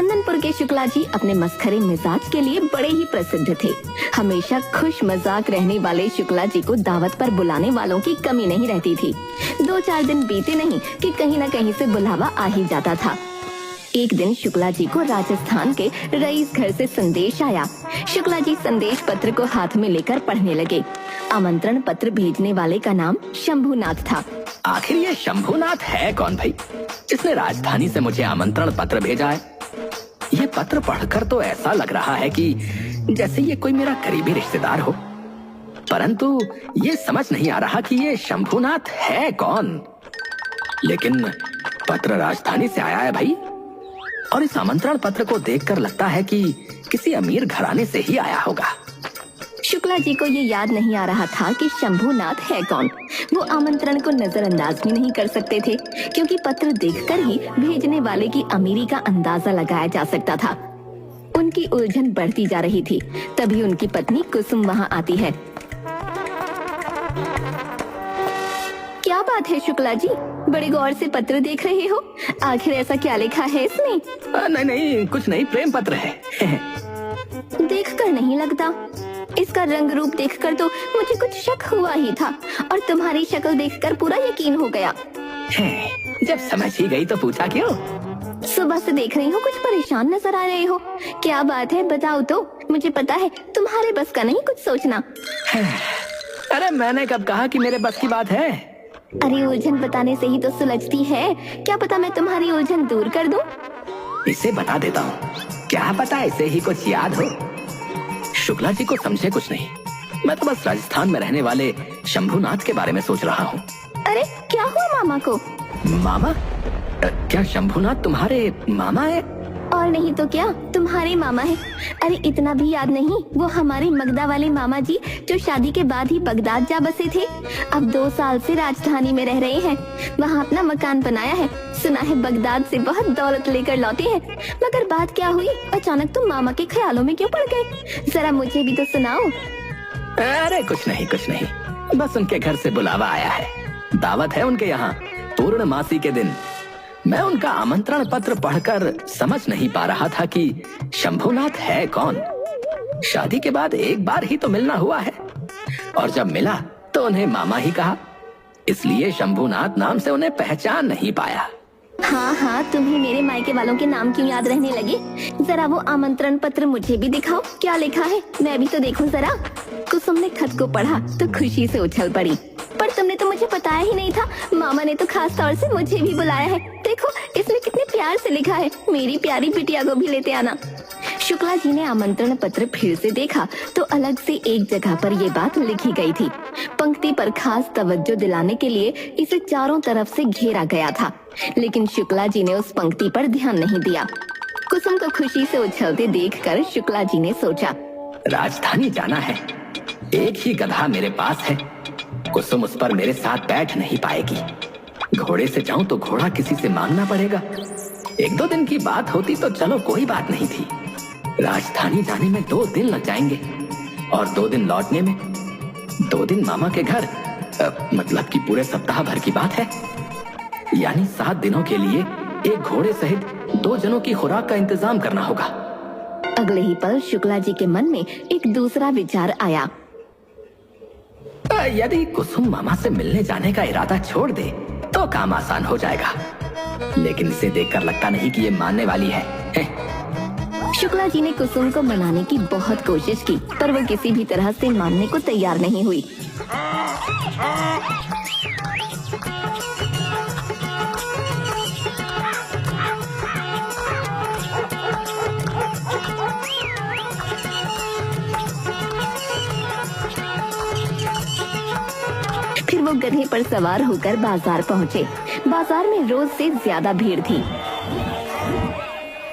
चंदनपुर के शुक्ला जी अपने मस्खरे मिजाज के लिए बड़े ही प्रसिद्ध थे। हमेशा खुश मजाक रहने वाले शुक्ला जी को दावत पर बुलाने वालों की कमी नहीं रहती थी। 2-4 दिन बीते नहीं कि कहीं न कहीं से बुलावा आ ही जाता था। एक दिन शुक्ला जी को राजस्थान के रईस घर से संदेश आया। शुक्ला जी संदेश पत्र को हाथ में लेकर पढ़ने लगे। आमंत्रण पत्र भेजने वाले का नाम शंभुनाथ था। आखिर ये शंभुनाथ है कौन भाई, जिसने राजधानी से मुझे आमंत्रण पत्र भेजा है? ये पत्र पढ़कर तो ऐसा लग रहा है कि जैसे ये कोई मेरा करीबी रिश्तेदार हो, परंतु ये समझ नहीं आ रहा कि ये शंभुनाथ है कौन। लेकिन पत्र राजधानी से आया है भाई, और इस आमंत्रण पत्र को देखकर लगता है कि किसी अमीर घराने से ही आया होगा। शुक्ला जी को ये याद नहीं आ रहा था कि शंभुनाथ है कौन। वो आमंत्रण को नजरअंदाज भी नहीं कर सकते थे, क्योंकि पत्र देखकर ही भेजने वाले की अमीरी का अंदाजा लगाया जा सकता था। उनकी उलझन बढ़ती जा रही थी। तभी उनकी पत्नी कुसुम वहाँ आती है। क्या बात है शुक्ला जी, बड़े गौर से पत्र देख रहे हो? आखिर ऐसा क्या लिखा है इसमें? नहीं, कुछ नहीं, प्रेम पत्र है। देखकर नहीं लगता। इसका रंग रूप देखकर तो मुझे कुछ शक हुआ ही था, और तुम्हारी शक्ल देखकर पूरा यकीन हो गया। जब समझ ही गई तो पूछा क्यों? सुबह से देख रही हूँ, कुछ परेशान नजर आ रहे हो। क्या बात है, बताओ तो। मुझे पता है तुम्हारे बस का नहीं कुछ सोचना। अरे मैंने कब कहा कि मेरे बस की बात है? अरे उलझन बताने से ही तो सुलझती है। क्या पता मैं तुम्हारी उलझन दूर कर दूं? इसे बता देता हूँ, क्या पता इसे ही कुछ याद हो। शुक्ला जी को समझे कुछ नहीं, मैं तो बस राजस्थान में रहने वाले शंभुनाथ के बारे में सोच रहा हूँ। अरे क्या हुआ मामा को? मामा? क्या शंभुनाथ तुम्हारे मामा है? और नहीं तो क्या, तुम्हारे मामा है। अरे इतना भी याद नहीं? वो हमारे मगदा वाले मामा जी, जो शादी के बाद ही बगदाद जा बसे थे। अब 2 साल से राजधानी में रह रहे हैं। वहाँ अपना मकान बनाया है। सुना है बगदाद से बहुत दौलत लेकर लौटे हैं। मगर बात क्या हुई, अचानक तुम मामा के ख्यालों में क्यों पड़ गए? जरा मुझे भी तो सुनाओ। अरे कुछ नहीं, बस उनके घर से बुलावा आया है। दावत है उनके यहाँ पूर्णमासी के दिन। मैं उनका आमंत्रण पत्र पढ़कर समझ नहीं पा रहा था कि शंभुनाथ है कौन। शादी के बाद एक बार ही तो मिलना हुआ है, और जब मिला तो उन्हें मामा ही कहा, इसलिए शंभुनाथ नाम से उन्हें पहचान नहीं पाया। हाँ, तुम्हें मेरे मायके वालों के नाम क्यों याद रहने लगे? जरा वो आमंत्रण पत्र मुझे भी दिखाओ, क्या लिखा है, मैं भी तो देखूं जरा। कुसुम ने खत को पढ़ा तो खुशी से उछल पड़ी। पर तुमने तो मुझे बताया ही नहीं था। मामा ने तो खास तौर से मुझे भी बुलाया है। देखो इसमें कितने प्यार से लिखा है, मेरी प्यारी बिटिया को भी लेते आना। शुक्ला जी ने आमंत्रण पत्र फिर से देखा तो अलग से एक जगह पर ये बात लिखी गई थी। पंक्ति पर खास तवज्जो दिलाने के लिए इसे चारों तरफ से घेरा गया था, लेकिन शुक्ला जी ने उस पंक्ति पर ध्यान नहीं दिया। कुसुम को खुशी से उछलते देखकर शुक्ला जी ने सोचा, राजधानी जाना है, एक ही गधा मेरे पास है। कुसुम उस पर मेरे साथ बैठ नहीं पाएगी। घोड़े से जाऊं तो घोड़ा किसी से मांगना पड़ेगा। 1-2 दिन की बात होती तो चलो कोई बात नहीं थी। राजधानी जाने में 2 दिन लग जाएंगे, और 2 दिन लौटने में 2 दिन मामा के घर, मतलब कि पूरे सप्ताह भर की बात है। यानी 7 दिनों के लिए एक घोड़े सहित 2 जनों की खुराक का इंतजाम करना होगा। अगले ही पल शुक्ला जी के मन में एक दूसरा विचार आया। यदि कुसुम मामा से मिलने जाने का इरादा छोड़ दे तो काम आसान हो जाएगा, लेकिन इसे देखकर लगता नहीं कि ये मानने वाली है। शुक्ला जी ने कुसुम को मनाने की बहुत कोशिश की, पर वो किसी भी तरह से मानने को तैयार नहीं हुई। फिर वो गधे पर सवार होकर बाजार पहुँचे। बाजार में रोज से ज्यादा भीड़ थी।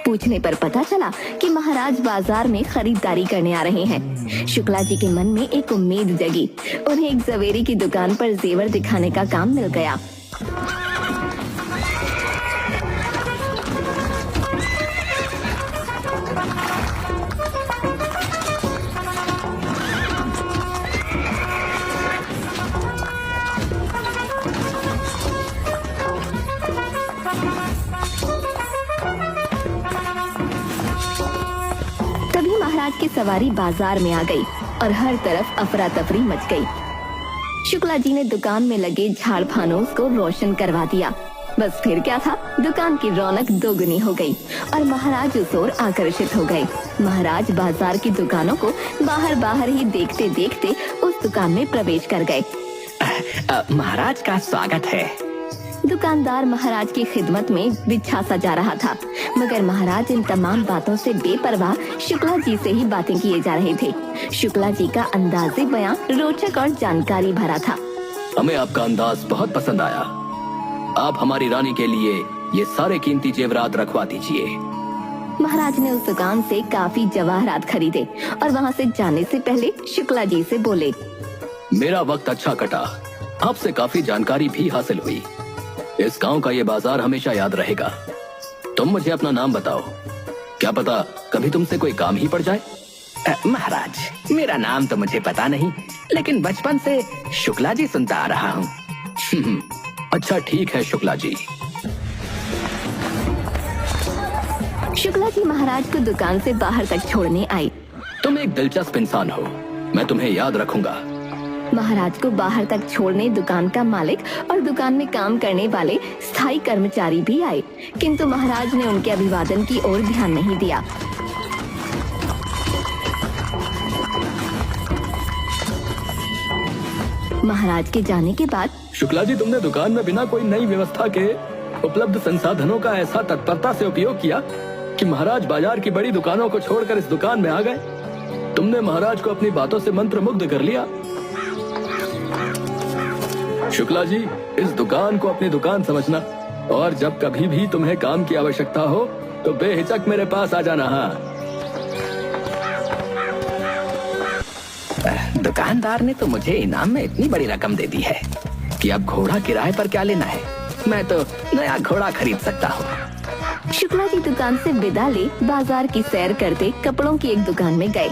पूछने पर पता चला कि महाराज बाजार में खरीदारी करने आ रहे हैं। शुक्ला जी के मन में एक उम्मीद जगी। उन्हें एक जवेरी की दुकान पर जेवर दिखाने का काम मिल गया। महाराज की सवारी बाजार में आ गई और हर तरफ अफरा तफरी मच गई। शुक्ला जी ने दुकान में लगे झाड़ फानोस को रोशन करवा दिया। बस फिर क्या था, दुकान की रौनक दोगुनी हो गई और महाराज उस ओर आकर्षित हो गए। महाराज बाजार की दुकानों को बाहर बाहर ही देखते देखते उस दुकान में प्रवेश कर गए। महाराज का स्वागत है। दुकानदार महाराज की खिदमत में बिच्छा सजा रहा था, मगर महाराज इन तमाम बातों से बेपरवाह शुक्ला जी से ही बातें किए जा रहे थे। शुक्ला जी का अंदाज़े बयां रोचक और जानकारी भरा था। हमें आपका अंदाज बहुत पसंद आया। आप हमारी रानी के लिए ये सारे कीमती जेवरात रखवा दीजिए। महाराज ने उस दुकान से काफी जवाहरात खरीदे और वहाँ से जाने से पहले शुक्ला जी से बोले, मेरा वक्त अच्छा कटा, आपसे काफी जानकारी भी हासिल हुई। इस गांव का ये बाजार हमेशा याद रहेगा। तुम मुझे अपना नाम बताओ, क्या पता कभी तुमसे कोई काम ही पड़ जाए। महाराज, मेरा नाम तो मुझे पता नहीं, लेकिन बचपन से शुक्ला जी सुनता आ रहा हूँ। अच्छा ठीक है शुक्ला जी। शुक्ला जी महाराज को दुकान से बाहर तक छोड़ने आए। तुम एक दिलचस्प इंसान हो, मैं तुम्हें याद रखूंगा। महाराज को बाहर तक छोड़ने दुकान का मालिक और दुकान में काम करने वाले स्थायी कर्मचारी भी आए, किंतु महाराज ने उनके अभिवादन की ओर ध्यान नहीं दिया। महाराज के जाने के बाद शुक्ला जी, तुमने दुकान में बिना कोई नई व्यवस्था के उपलब्ध संसाधनों का ऐसा तत्परता से उपयोग किया कि महाराज बाजार की बड़ी दुकानों को छोड़कर इस दुकान में आ गए। तुमने महाराज को अपनी बातों से मंत्रमुग्ध कर लिया। शुक्ला जी, इस दुकान को अपनी दुकान समझना और जब कभी भी तुम्हें काम की आवश्यकता हो तो बेहिचक मेरे पास आ जाना। दुकानदार ने तो मुझे इनाम में इतनी बड़ी रकम दे दी है कि अब घोड़ा किराए पर क्या लेना है, मैं तो नया घोड़ा खरीद सकता हूँ। शुक्ला जी दुकान से विदा ले बाजार की सैर करते कपड़ों की एक दुकान में गए।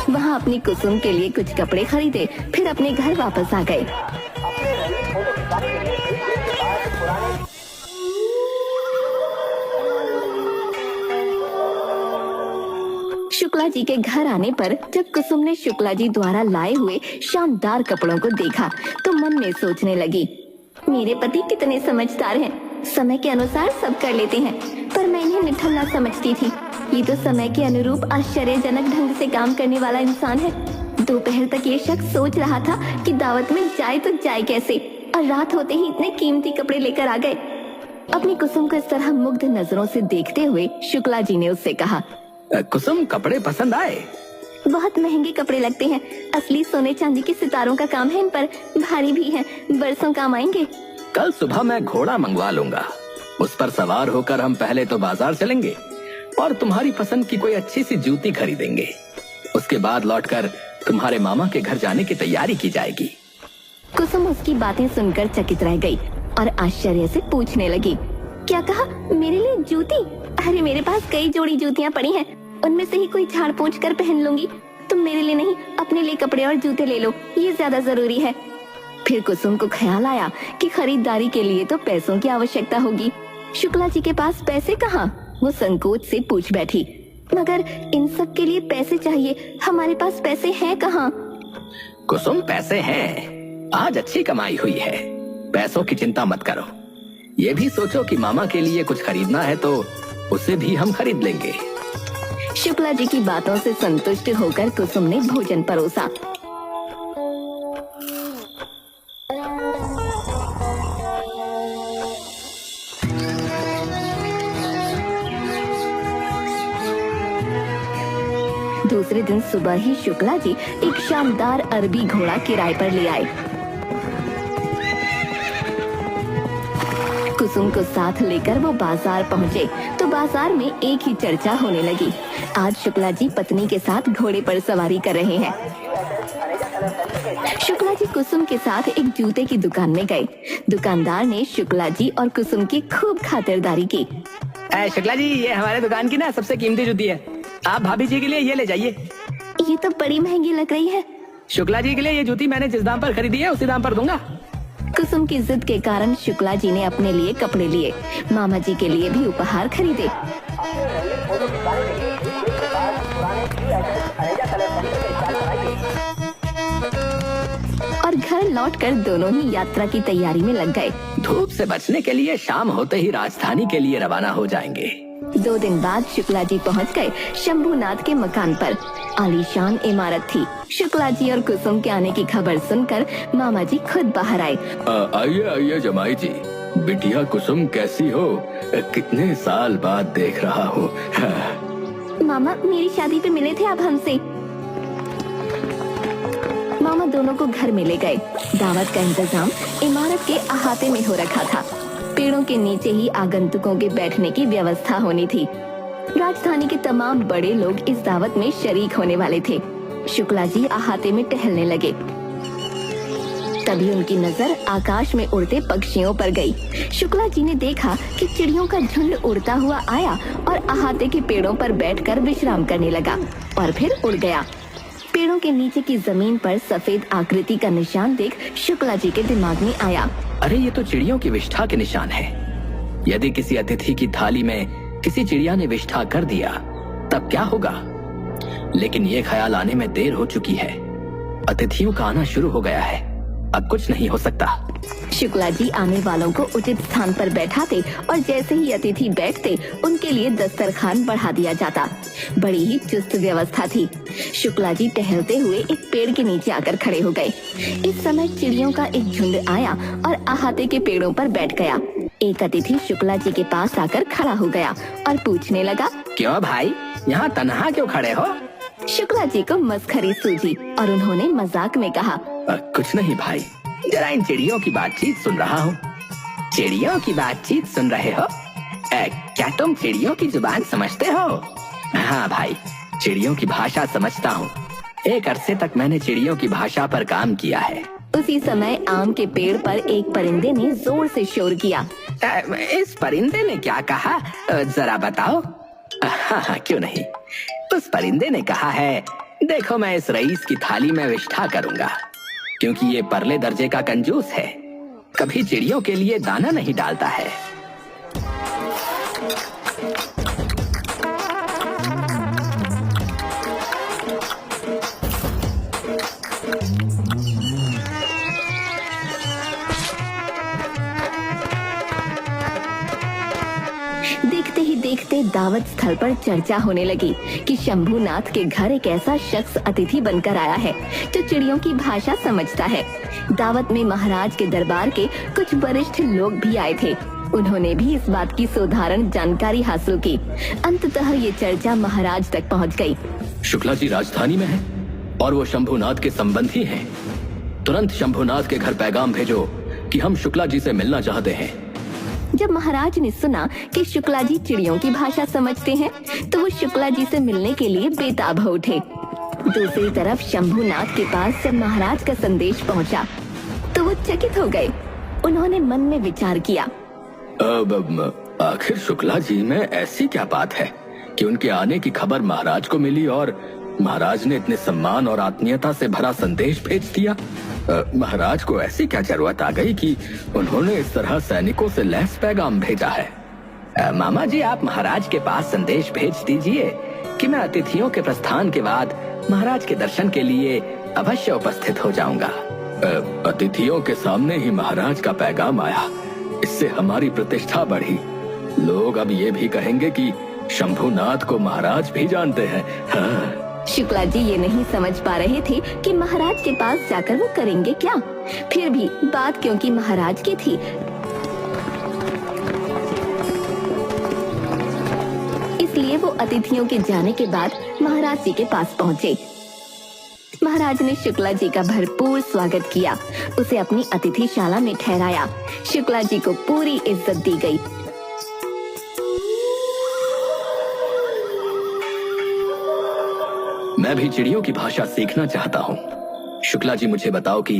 वहाँ अपनी कुसुम के लिए कुछ कपड़े खरीदे, फिर अपने घर वापस आ गए। शुक्ला जी के घर आने पर जब कुसुम ने शुक्ला जी द्वारा लाए हुए शानदार कपड़ों को देखा तो मन में सोचने लगी, मेरे पति कितने समझदार हैं, समय के अनुसार सब कर लेते हैं, पर मैं इन्हें निठल्ला समझती थी। ये तो समय के अनुरूप आश्चर्यजनक ढंग से काम करने वाला इंसान है। दोपहर तक ये शख्स सोच रहा था कि दावत में जाए तो जाए कैसे, और रात होते ही इतने कीमती कपड़े लेकर आ गए। अपनी कुसुम को इस तरह मुग्ध नजरों से देखते हुए शुक्ला जी ने उससे कहा, कुसुम, कपड़े पसंद आए? बहुत महंगे कपड़े लगते हैं, असली सोने चांदी के सितारों का काम है इन पर, भारी भी हैं, बरसों काम आएंगे। कल सुबह मैं घोड़ा मंगवा लूंगा, उस पर सवार होकर हम पहले तो बाजार चलेंगे और तुम्हारी पसंद की कोई अच्छी सी जूती खरीदेंगे। उसके बाद लौटकर तुम्हारे मामा के घर जाने की तैयारी की जाएगी। कुसुम उसकी बातें सुनकर चकित रह गई और आश्चर्य से पूछने लगी, क्या कहा, मेरे लिए जूती? अरे मेरे पास कई जोड़ी जूतियाँ पड़ी हैं, उनमें से ही कोई झाड़ पोंछ कर पहन लूंगी। तुम मेरे लिए नहीं, अपने लिए कपड़े और जूते ले लो, ये ज्यादा जरूरी है। फिर कुसुम को ख्याल आया कि खरीदारी के लिए तो पैसों की आवश्यकता होगी। शुक्ला जी के पास पैसे कहाँ? वो संकोच से पूछ बैठी, मगर इन सब के लिए पैसे चाहिए, हमारे पास पैसे हैं कहाँ? कुसुम, पैसे हैं, आज अच्छी कमाई हुई है, पैसों की चिंता मत करो। ये भी सोचो कि मामा के लिए कुछ खरीदना है तो उसे भी हम खरीद लेंगे। शुक्ला जी की बातों से संतुष्ट होकर कुसुम ने भोजन परोसा। दूसरे दिन सुबह ही शुक्ला जी एक शानदार अरबी घोड़ा किराए पर ले आए। कुसुम को साथ लेकर वो बाजार पहुँचे तो बाजार में एक ही चर्चा होने लगी, आज शुक्ला जी पत्नी के साथ घोड़े पर सवारी कर रहे हैं। शुक्ला जी कुसुम के साथ एक जूते की दुकान में गए। दुकानदार ने शुक्ला जी और कुसुम की खूब खातिरदारी की। शुक्ला जी, ये हमारे दुकान की ना सबसे कीमती जूती है, आप भाभी जी के लिए ये ले जाइए। ये तो बड़ी महंगी लग रही है। शुक्ला जी के लिए ये जूती मैंने जिस दाम पर खरीदी है उसी दाम पर दूंगा। कुसुम की जिद के कारण शुक्ला जी ने अपने लिए कपड़े लिए, मामा जी के लिए भी उपहार खरीदे। और घर लौटकर दोनों ही यात्रा की तैयारी में लग गए। धूप से बचने के लिए शाम होते ही राजधानी के लिए रवाना हो जाएंगे। 2 दिन बाद शुक्ला जी पहुंच गए शंभूनाथ के मकान पर। आलीशान इमारत थी। शुक्ला जी और कुसुम के आने की खबर सुनकर मामा जी खुद बाहर आए। आइए आइए जमाई जी, बिटिया कुसुम कैसी हो? कितने साल बाद देख रहा हूँ। मामा, मेरी शादी पे मिले थे आप हमसे। मामा दोनों को घर में ले गए। दावत का इंतजाम इमारत के अहाते में हो रखा था। पेड़ों के नीचे ही आगंतुकों के बैठने की व्यवस्था होनी थी। राजधानी के तमाम बड़े लोग इस दावत में शरीक होने वाले थे। शुक्ला जी अहाते में टहलने लगे। तभी उनकी नजर आकाश में उड़ते पक्षियों पर गई। शुक्ला जी ने देखा कि चिड़ियों का झुंड उड़ता हुआ आया और अहाते के पेड़ों पर बैठकर विश्राम करने लगा और फिर उड़ गया। पेड़ों के नीचे की जमीन पर सफेद आकृति का निशान देख शुक्ला जी के दिमाग में आया, अरे ये तो चिड़ियों की विष्ठा के निशान है। यदि किसी अतिथि की थाली में किसी चिड़िया ने विष्ठा कर दिया तब क्या होगा? लेकिन ये ख्याल आने में देर हो चुकी है। अतिथियों का आना शुरू हो गया है, अब कुछ नहीं हो सकता। शुक्ला जी आने वालों को उचित स्थान पर बैठाते और जैसे ही अतिथि बैठते उनके लिए दस्तरखान बढ़ा दिया जाता। बड़ी ही चुस्त व्यवस्था थी। शुक्ला जी टहलते हुए एक पेड़ के नीचे आकर खड़े हो गए। इस समय चिड़ियों का एक झुंड आया और अहाते के पेड़ों पर बैठ गया। एक अतिथि शुक्ला जी के पास आकर खड़ा हो गया और पूछने लगा, क्यों भाई, यहाँ तन्हा क्यों खड़े हो? शुक्ला जी को मस्खरी सूझी और उन्होंने मजाक में कहा, कुछ नहीं भाई, जरा इन चिड़ियों की बातचीत सुन रहा हूँ। चिड़ियों की बातचीत सुन रहे हो? क्या तुम चिड़ियों की जुबान समझते हो? हाँ भाई, चिड़ियों की भाषा समझता हूँ। एक अरसे तक मैंने चिड़ियों की भाषा पर काम किया है। उसी समय आम के पेड़ पर एक परिंदे ने जोर से शोर किया। इस परिंदे ने क्या कहा, जरा बताओ। हाँ, क्यों नहीं। उस परिंदे ने कहा है, देखो मैं इस रईस की थाली में विष्ठा करूंगा, क्योंकि ये परले दर्जे का कंजूस है, कभी चिड़ियों के लिए दाना नहीं डालता है। देखते ही देखते दावत स्थल पर चर्चा होने लगी कि शंभूनाथ के घर एक ऐसा शख्स अतिथि बनकर आया है जो चिड़ियों की भाषा समझता है। दावत में महाराज के दरबार के कुछ वरिष्ठ लोग भी आए थे। उन्होंने भी इस बात की साधारण जानकारी हासिल की। अंततः ये चर्चा महाराज तक पहुंच गई। शुक्ला जी राजधानी में है और वो शंभूनाथ के संबंधी हैं। तुरंत शंभूनाथ के घर पैगाम भेजो कि हम शुक्ला जी से मिलना चाहते हैं। जब महाराज ने सुना कि शुक्ला जी चिड़ियों की भाषा समझते हैं तो वो शुक्ला जी से मिलने के लिए बेताब हो उठे। दूसरी तरफ शंभूनाथ के पास जब महाराज का संदेश पहुंचा तो वो चकित हो गए। उन्होंने मन में विचार किया, अब आखिर शुक्ला जी में ऐसी क्या बात है कि उनके आने की खबर महाराज को मिली और महाराज ने इतने सम्मान और आत्मीयता से भरा संदेश भेज दिया। महाराज को ऐसी क्या जरूरत आ गई कि उन्होंने इस तरह सैनिकों से लैस पैगाम भेजा है। मामा जी, आप महाराज के पास संदेश भेज दीजिए कि मैं अतिथियों के प्रस्थान के बाद महाराज के दर्शन के लिए अवश्य उपस्थित हो जाऊंगा। अतिथियों के सामने ही महाराज का पैगाम आया, इससे हमारी प्रतिष्ठा बढ़ी। लोग अब ये भी कहेंगे कि शंभूनाथ को महाराज भी जानते हैं। हाँ। शुक्ला जी ये नहीं समझ पा रहे थे कि महाराज के पास जाकर वो करेंगे क्या। फिर भी बात क्योंकि महाराज की थी, इसलिए वो अतिथियों के जाने के बाद महाराज जी के पास पहुँचे। महाराज ने शुक्ला जी का भरपूर स्वागत किया, उसे अपनी अतिथिशाला में ठहराया। शुक्ला जी को पूरी इज्जत दी गई। मैं भी चिड़ियों की भाषा सीखना चाहता हूँ। शुक्ला जी मुझे बताओ कि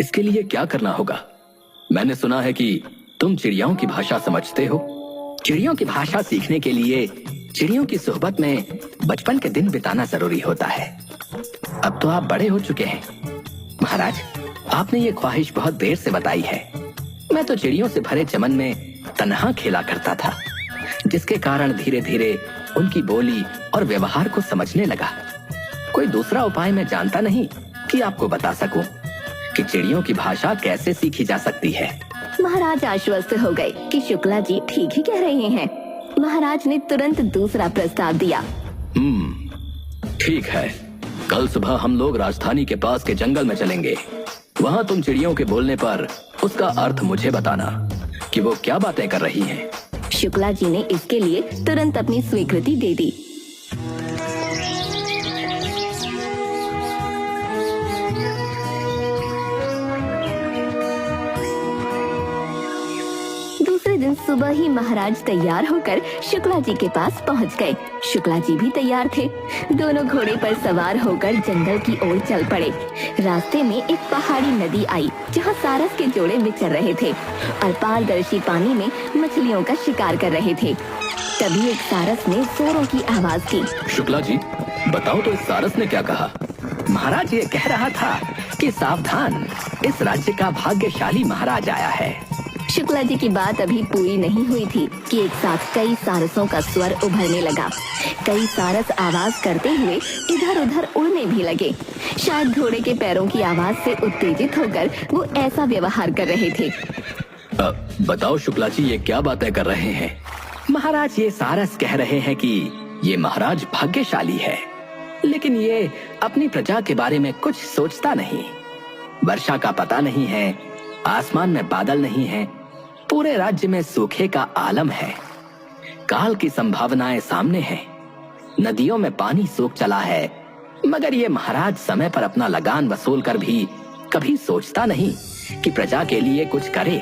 इसके लिए क्या करना होगा। मैंने सुना है कि तुम चिड़ियों की भाषा समझते हो। चिड़ियों की भाषा सीखने के लिए चिड़ियों की सोहबत में बचपन के दिन बिताना जरूरी होता है। अब तो आप बड़े हो चुके हैं। महाराज, आपने ये ख्वाहिश बहुत देर से बताई है। मैं तो चिड़ियों से भरे चमन में तन्हा खेला करता था, जिसके कारण धीरे धीरे उनकी बोली और व्यवहार को समझने लगा। कोई दूसरा उपाय मैं जानता नहीं कि आपको बता सकूं कि चिड़ियों की भाषा कैसे सीखी जा सकती है। महाराज आश्वस्त हो गए कि शुक्ला जी ठीक ही कह रहे हैं। महाराज ने तुरंत दूसरा प्रस्ताव दिया। ठीक है, कल सुबह हम लोग राजधानी के पास के जंगल में चलेंगे। वहाँ तुम चिड़ियों के बोलने पर उसका अर्थ मुझे बताना कि वो क्या बातें कर रही हैं। शुक्ला जी ने इसके लिए तुरंत अपनी स्वीकृति दे दी। दूसरे दिन सुबह ही महाराज तैयार होकर शुक्ला जी के पास पहुंच गए। शुक्ला जी भी तैयार थे। दोनों घोड़े पर सवार होकर जंगल की ओर चल पड़े। रास्ते में एक पहाड़ी नदी आई जहां सारस के जोड़े विचर रहे थे और पारदर्शी पानी में मछलियों का शिकार कर रहे थे। तभी एक सारस ने जोरों की आवाज की। शुक्ला जी, बताओ तो इस सारस ने क्या कहा? महाराज ये कह रहा था कि सावधान, इस राज्य का भाग्यशाली महाराज आया है। शुक्ला जी की बात अभी पूरी नहीं हुई थी कि एक साथ कई सारसों का स्वर उभरने लगा। कई सारस आवाज करते हुए इधर उधर उड़ने भी लगे। शायद घोड़े के पैरों की आवाज से उत्तेजित होकर वो ऐसा व्यवहार कर रहे थे। बताओ शुक्ला जी, ये क्या बातें कर रहे हैं? महाराज ये सारस कह रहे हैं कि ये महाराज भाग्यशाली है, लेकिन ये अपनी प्रजा के बारे में कुछ सोचता नहीं। वर्षा का पता नहीं है, आसमान में बादल नहीं है, पूरे राज्य में सूखे का आलम है, काल की संभावनाएं सामने हैं, नदियों में पानी सूख चला है, मगर ये महाराज समय पर अपना लगान वसूल कर भी कभी सोचता नहीं कि प्रजा के लिए कुछ करे।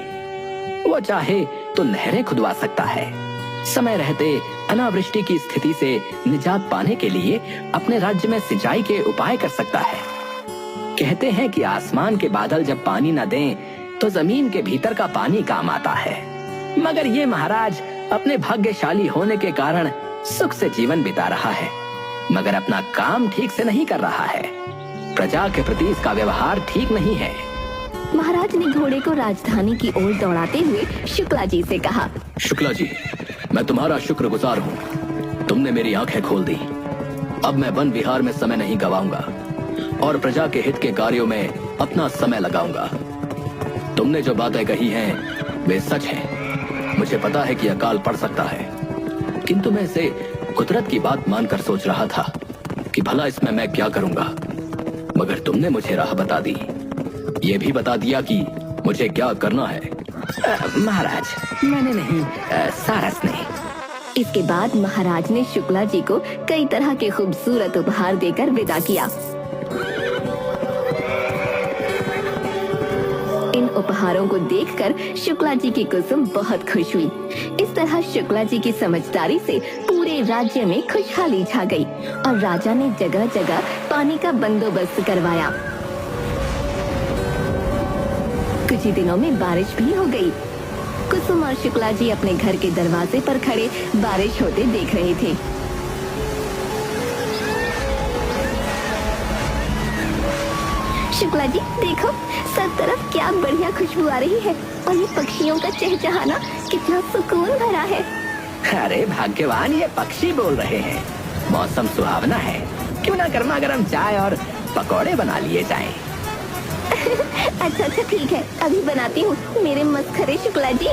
वो चाहे तो नहरें खुदवा सकता है, समय रहते अनावृष्टि की स्थिति से निजात पाने के लिए अपने राज्य में सिंचाई के उपाय कर सकता है। कहते हैं कि आसमान के बादल जब पानी न दें तो जमीन के भीतर का पानी काम आता है, मगर ये महाराज अपने भाग्यशाली होने के कारण सुख से जीवन बिता रहा है, मगर अपना काम ठीक से नहीं कर रहा है। प्रजा के प्रति इसका व्यवहार ठीक नहीं है। महाराज ने घोड़े को राजधानी की ओर दौड़ाते हुए शुक्ला जी से कहा। शुक्ला जी, मैं तुम्हारा शुक्रगुजार हूँ। तुमने मेरी आंखें खोल दी। अब मैं वन विहार में समय नहीं गवाऊंगा और प्रजा के हित के कार्यों में अपना समय लगाऊंगा। तुमने जो बातें कही हैं वे सच हैं। मुझे पता है कि अकाल पड़ सकता है, किंतु मैं इसे कुदरत की बात मानकर सोच रहा था कि भला इसमें मैं क्या करूंगा, मगर तुमने मुझे राह बता दी। ये भी बता दिया कि मुझे क्या करना है। महाराज, मैंने नहीं, सारस ने। इसके बाद महाराज ने शुक्ला जी को कई तरह के खूबसूरत उपहार देकर विदा किया। इन उपहारों को देखकर शुक्ला जी की कुसुम बहुत खुश हुई। इस तरह शुक्ला जी की समझदारी से पूरे राज्य में खुशहाली छा गई और राजा ने जगह जगह पानी का बंदोबस्त करवाया। कुछ ही दिनों में बारिश भी हो गई। कुसुम और शुक्ला जी अपने घर के दरवाजे पर खड़े बारिश होते देख रहे थे। शुक्ला जी देखो, सब तरफ क्या बढ़िया खुशबू आ रही है और ये पक्षियों का चहचहाना कितना सुकून भरा है। अरे भाग्यवान, ये पक्षी बोल रहे हैं। मौसम सुहावना है, क्यों ना गर्मा गर्म चाय और पकौड़े बना लिए जाएं। अच्छा ठीक है, अभी बनाती हूँ मेरे मस्खरे शुक्ला जी।